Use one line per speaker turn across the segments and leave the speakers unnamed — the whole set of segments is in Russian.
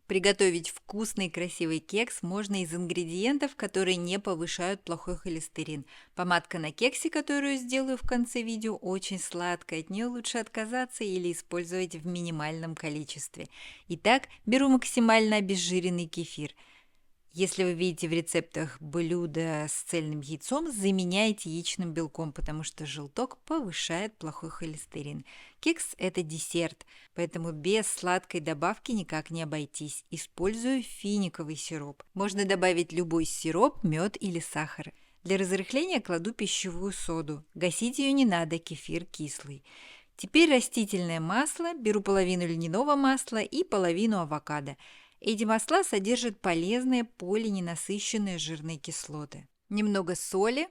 Приготовить вкусный и красивый кекс можно из ингредиентов, которые не повышают плохой холестерин. Помадка на кексе, которую сделаю в конце видео, очень сладкая, от нее лучше отказаться или использовать в минимальном количестве. Итак, беру максимально обезжиренный кефир. Если вы видите в рецептах блюдо с цельным яйцом, заменяйте яичным белком, потому что желток повышает плохой холестерин. Кекс – это десерт, поэтому без сладкой добавки никак не обойтись. Использую финиковый сироп. Можно добавить любой сироп, мед или сахар. Для разрыхления кладу пищевую соду. Гасить ее не надо, кефир кислый. Теперь растительное масло. Беру половину льняного масла и половину авокадо. Эти масла содержат полезные полиненасыщенные жирные кислоты. Немного соли.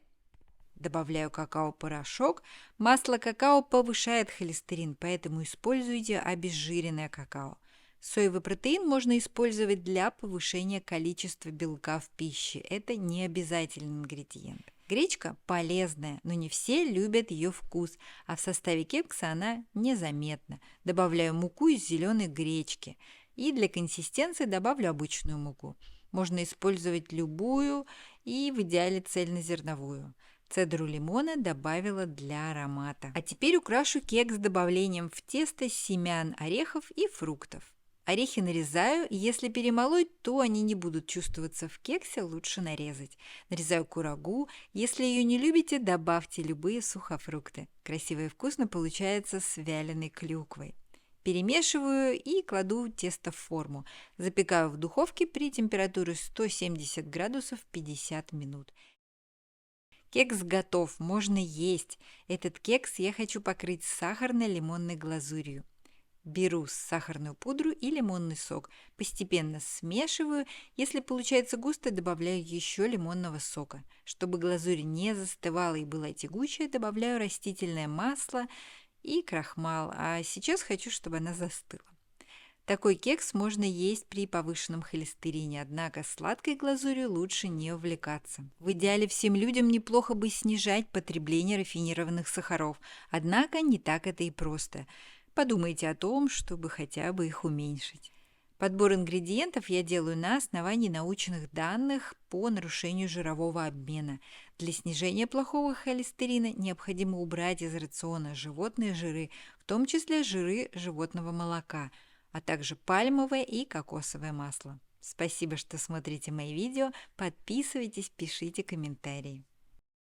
Добавляю какао-порошок. Масло какао повышает холестерин, поэтому используйте обезжиренное какао. Соевый протеин можно использовать для повышения количества белка в пище. Это не обязательный ингредиент. Гречка полезная, но не все любят ее вкус, а в составе кекса она незаметна. Добавляю муку из зеленой гречки. И для консистенции добавлю обычную муку. Можно использовать любую и в идеале цельнозерновую. Цедру лимона добавила для аромата. А теперь украшу кекс добавлением в тесто семян орехов и фруктов. Орехи нарезаю, и если перемолоть, то они не будут чувствоваться в кексе, лучше нарезать. Нарезаю курагу. Если ее не любите, добавьте любые сухофрукты. Красиво и вкусно получается с вяленой клюквой. Перемешиваю и кладу тесто в форму. Запекаю в духовке при температуре 170 градусов 50 минут. Кекс готов, можно есть. Этот кекс я хочу покрыть сахарно-лимонной глазурью. Беру сахарную пудру и лимонный сок. Постепенно смешиваю. Если получается густо, добавляю еще лимонного сока. Чтобы глазурь не застывала и была тягучая, добавляю растительное масло и крахмал, а сейчас хочу, чтобы она застыла. Такой кекс можно есть при повышенном холестерине, однако сладкой глазурью лучше не увлекаться. В идеале всем людям неплохо бы снижать потребление рафинированных сахаров, однако не так это и просто. Подумайте о том, чтобы хотя бы их уменьшить. Подбор ингредиентов я делаю на основании научных данных по нарушению жирового обмена. Для снижения плохого холестерина необходимо убрать из рациона животные жиры, в том числе жиры животного молока, а также пальмовое и кокосовое масло. Спасибо, что смотрите мои видео. Подписывайтесь, пишите комментарии.